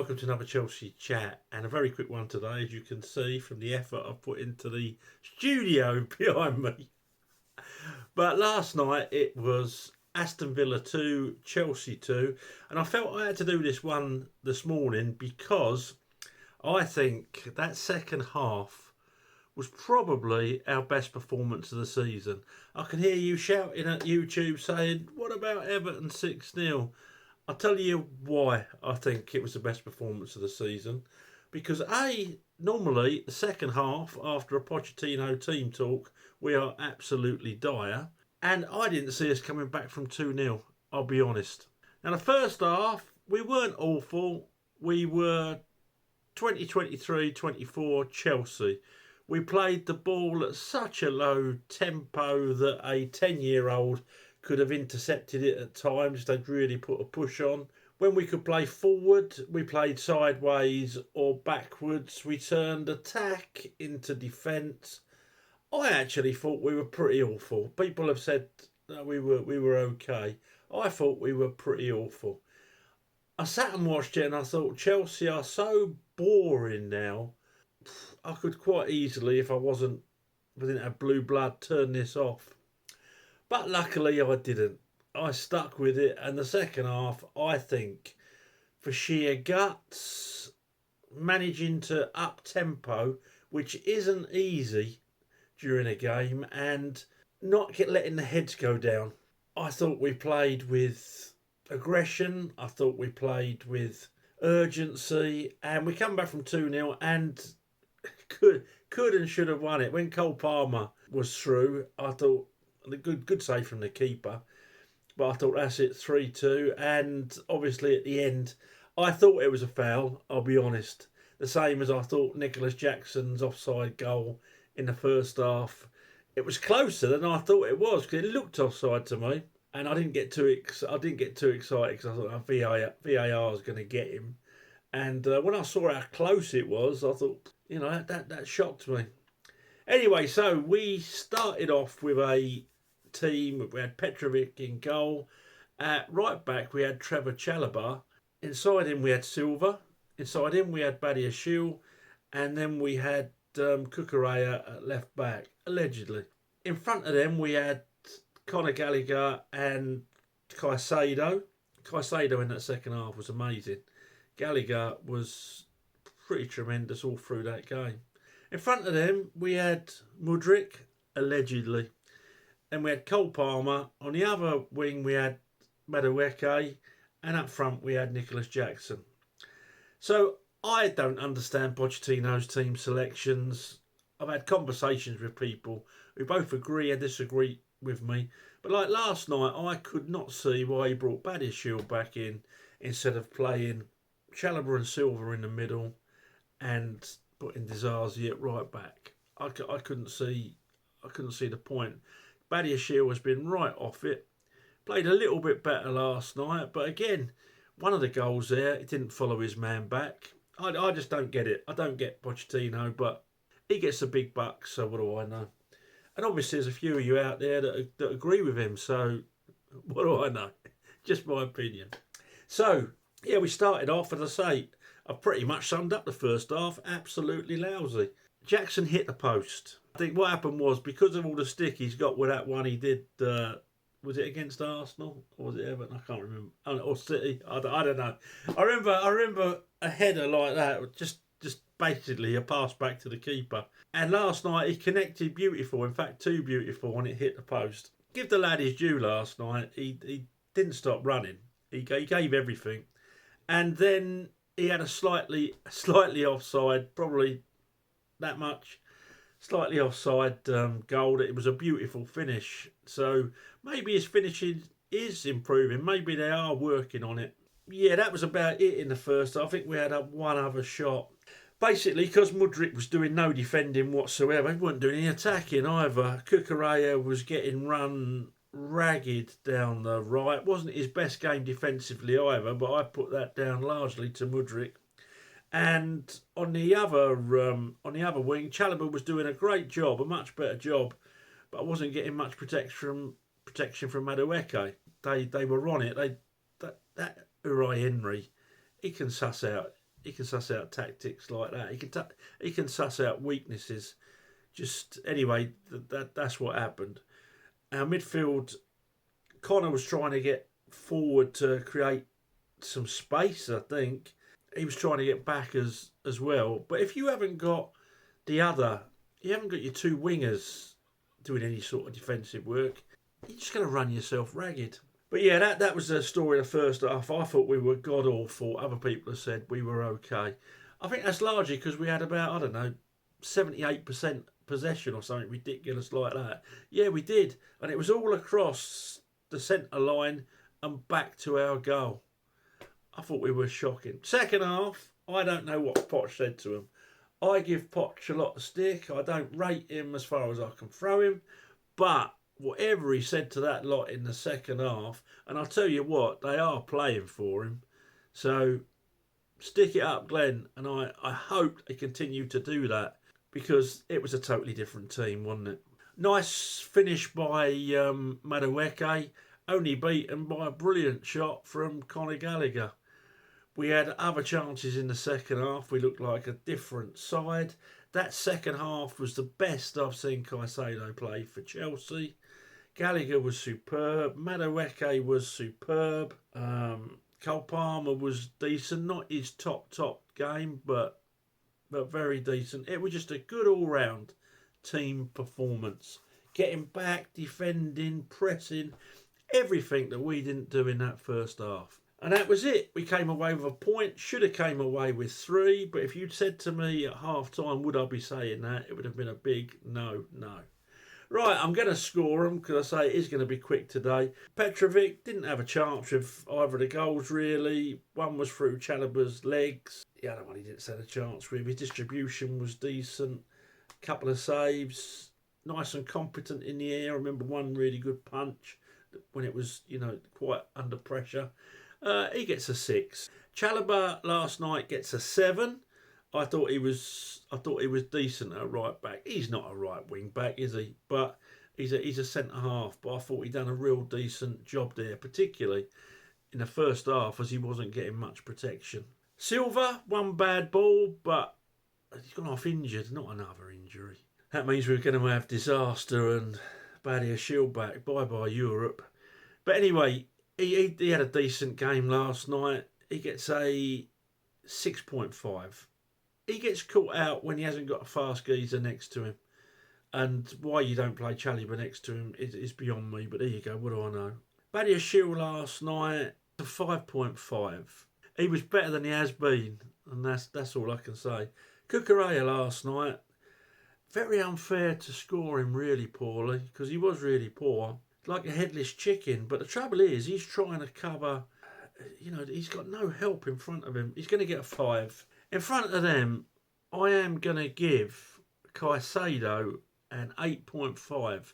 welcome to another Chelsea chat, and a very quick one today, as you can see from the effort I've put into the studio behind me. But last night it was Aston Villa 2, Chelsea 2, and I felt I had to do this one this morning because I think that second half was probably our best performance of the season. I can hear you shouting at YouTube saying, "What about Everton 6-0? I'll tell you why I think it was the best performance of the season. Because normally the second half after a Pochettino team talk, we are absolutely dire. And I didn't see us coming back from 2-0, I'll be honest. Now the first half, we weren't awful. We were 2023-24 Chelsea. We played the ball at such a low tempo that a 10-year-old could have intercepted it at times. They'd really put a push on. When we could play forward, we played sideways or backwards. We turned attack into defence. I actually thought we were pretty awful. People have said that we were okay. I thought we were pretty awful. I sat and watched it and I thought Chelsea are so boring now. I could quite easily, if I didn't have blue blood, turn this off. But luckily I didn't. I stuck with it, and the second half, I think, for sheer guts, managing to up tempo, which isn't easy during a game, and not letting the heads go down. I thought we played with aggression. I thought we played with urgency, and we come back from 2-0 and could and should have won it. When Cole Palmer was through, I thought, the good save from the keeper, but I thought that's it, 3-2, and obviously at the end I thought it was a foul, I'll be honest, the same as I thought Nicholas Jackson's offside goal in the first half. It was closer than I thought it was because it looked offside to me, and I didn't get too excited because I thought VAR is going to get him, and when I saw how close it was, I thought, that shocked me. Anyway, so we started off with a team. We had Petrovic in goal. At right back, we had Trevor Chalobah. Inside him, we had Silva. Inside him, we had Badiashile. And then we had Cucurella at left back, allegedly. In front of them, we had Conor Gallagher and Caicedo. Caicedo in that second half was amazing. Gallagher was pretty tremendous all through that game. In front of them, we had Mudryk, allegedly. Then we had Cole Palmer. On the other wing, we had Madueke. And up front, we had Nicholas Jackson. So I don't understand Pochettino's team selections. I've had conversations with people who both agree and disagree with me. But like last night, I could not see why he brought Badiashile back in instead of playing Chalobah and Silva in the middle and putting Dizazi at right back. I couldn't see the point. Badiashile has been right off it. Played a little bit better last night, but again, one of the goals there, it didn't follow his man back. I just don't get it. I don't get Pochettino, but he gets the big bucks, so what do I know? And obviously there's a few of you out there that agree with him, so what do I know? Just my opinion. So, yeah, we started off, as I say, I pretty much summed up the first half, absolutely lousy. Jackson hit the post. I think what happened was, because of all the stick he's got with that one he did, was it against Arsenal or was it Everton? I can't remember. Or City, I don't know. I remember a header like that, just basically a pass back to the keeper. And last night he connected beautiful, in fact too beautiful, and it hit the post. Give the lad his due last night. He didn't stop running. He gave everything. And then he had a slightly offside, probably that much, slightly offside goal. It was a beautiful finish. So maybe his finishing is improving. Maybe they are working on it. Yeah, that was about it in the first. I think we had one other shot. Basically, because Mudryk was doing no defending whatsoever, he wasn't doing any attacking either. Cucurella was getting run ragged down the right. Wasn't his best game defensively either, but I put that down largely to Mudryk. And on the other wing, Chalobah was doing a great job, a much better job, but I wasn't getting much protection from Madueke. They were on it. That Uri Henry, he can suss out He can suss out tactics like that. He can suss out weaknesses. Just anyway, that's what happened. Our midfield, Connor was trying to get forward to create some space. I think he was trying to get back as well. But if you haven't got you haven't got your two wingers doing any sort of defensive work, you're just going to run yourself ragged. But yeah, that was the story of the first half. I thought we were god awful. Other people have said we were okay. I think that's largely because we had about, I don't know, 78% possession or something ridiculous like that. Yeah, we did. And it was all across the centre line and back to our goal. I thought we were shocking. Second half, I don't know what Poch said to him. I give Poch a lot of stick. I don't rate him as far as I can throw him. But whatever he said to that lot in the second half, and I'll tell you what, they are playing for him. So stick it up, Glenn. And I hope they continue to do that, because it was a totally different team, wasn't it? Nice finish by Madueke, only beaten by a brilliant shot from Conor Gallagher. We had other chances in the second half. We looked like a different side. That second half was the best I've seen Caicedo play for Chelsea. Gallagher was superb. Madueke was superb. Cole Palmer was decent. Not his top game, but very decent. It was just a good all-round team performance. Getting back, defending, pressing, everything that we didn't do in that first half. And that was it. We came away with a point. Should have came away with 3. But if you'd said to me at half-time, would I be saying that? It would have been a big no. Right, I'm going to score them because I say it is going to be quick today. Petrovic didn't have a chance with either of the goals, really. One was through Chalobah's legs. The other one he didn't stand a chance with. His distribution was decent. Couple of saves. Nice and competent in the air. I remember one really good punch when it was, quite under pressure. He gets a 6. Chalobah last night gets a 7. I thought he was decent at right back. He's not a right wing back, is he? But he's a centre half. But I thought he'd done a real decent job there, particularly in the first half, as he wasn't getting much protection. Silva, one bad ball, but he's gone off injured. Not another injury. That means we're going to have disaster and Badia Shield back. Bye Europe. But anyway, he had a decent game last night. He gets a 6.5. He gets caught out when he hasn't got a fast geezer next to him. And why you don't play Chalobah next to him is beyond me. But there you go, what do I know? Badia Shield last night, a 5.5. He was better than he has been. And that's all I can say. Cucurella last night, very unfair to score him really poorly, because he was really poor. Like a headless chicken. But the trouble is, he's trying to cover, he's got no help in front of him. He's going to get a 5. In front of them, I am going to give Caicedo an 8.5,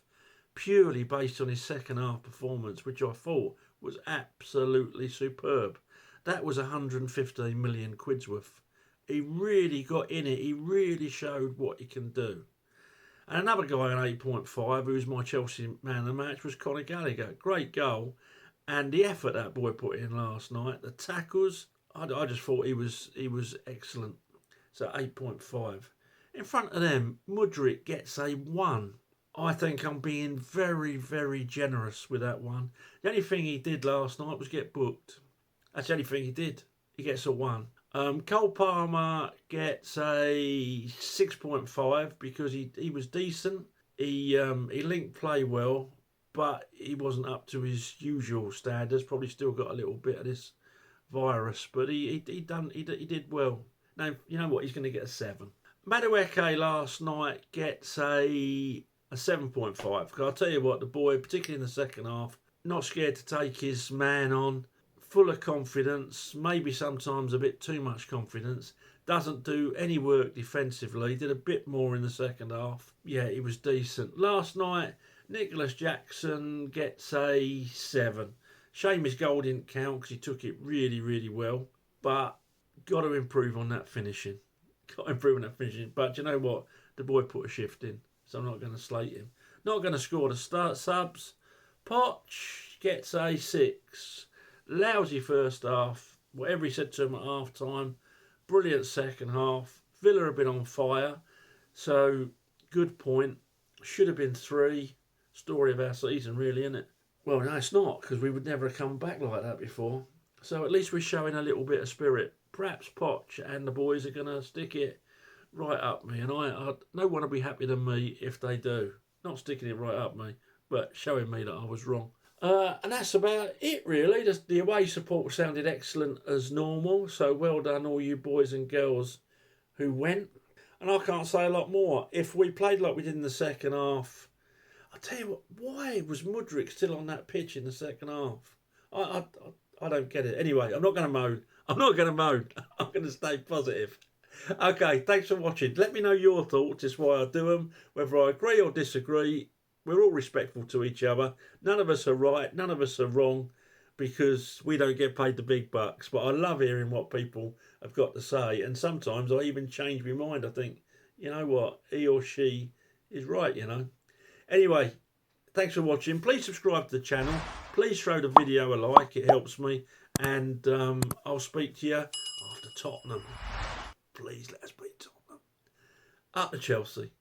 purely based on his second half performance, which I thought was absolutely superb. That was 115 million quid's worth. He really got in it. He really showed what he can do. And another guy on 8.5, who was my Chelsea man of the match, was Conor Gallagher. Great goal. And the effort that boy put in last night, the tackles, I just thought he was excellent. So 8.5. In front of them, Mudryk gets a 1. I think I'm being very, very generous with that one. The only thing he did last night was get booked. That's the only thing he did. He gets a 1. Cole Palmer gets a 6.5 because he was decent. He linked play well, but he wasn't up to his usual standards. Probably still got a little bit of this virus, but he did well. Now you know what, he's going to get a 7. Madueke last night gets a 7.5. Because I'll tell you what, the boy, particularly in the second half, not scared to take his man on. Full of confidence, maybe sometimes a bit too much confidence. Doesn't do any work defensively. Did a bit more in the second half. Yeah, he was decent. Last night, Nicholas Jackson gets a 7. Shame his goal didn't count because he took it really, really well. But got to improve on that finishing. But you know what? The boy put a shift in. So I'm not going to slate him. Not going to score the start subs. Poch gets a 6. Lousy first half. Whatever he said to him at half time, brilliant second half. Villa have been on fire, so good point. Should have been 3. Story of our season, really, isn't it? Well, no, it's not, because we would never have come back like that before. So at least we're showing a little bit of spirit. Perhaps Poch and the boys are going to stick it right up me, and I no one will be happier than me if they do. Not sticking it right up me, but showing me that I was wrong. And that's about it, really. The away support sounded excellent as normal, so well done all you boys and girls who went. And I can't say a lot more. If we played like we did in the second half, I'll tell you what, why was Mudryk still on that pitch in the second half? I don't get it. Anyway, I'm not going to moan. I'm not going to moan. I'm going to stay positive. Okay, thanks for watching. Let me know your thoughts. It's why I do them. Whether I agree or disagree, we're all respectful to each other. None of us are right. None of us are wrong, because we don't get paid the big bucks. But I love hearing what people have got to say. And sometimes I even change my mind. I think, you know what, he or she is right, you know. Anyway, thanks for watching. Please subscribe to the channel. Please throw the video a like. It helps me. And I'll speak to you after Tottenham. Please let us beat Tottenham. Up to Chelsea.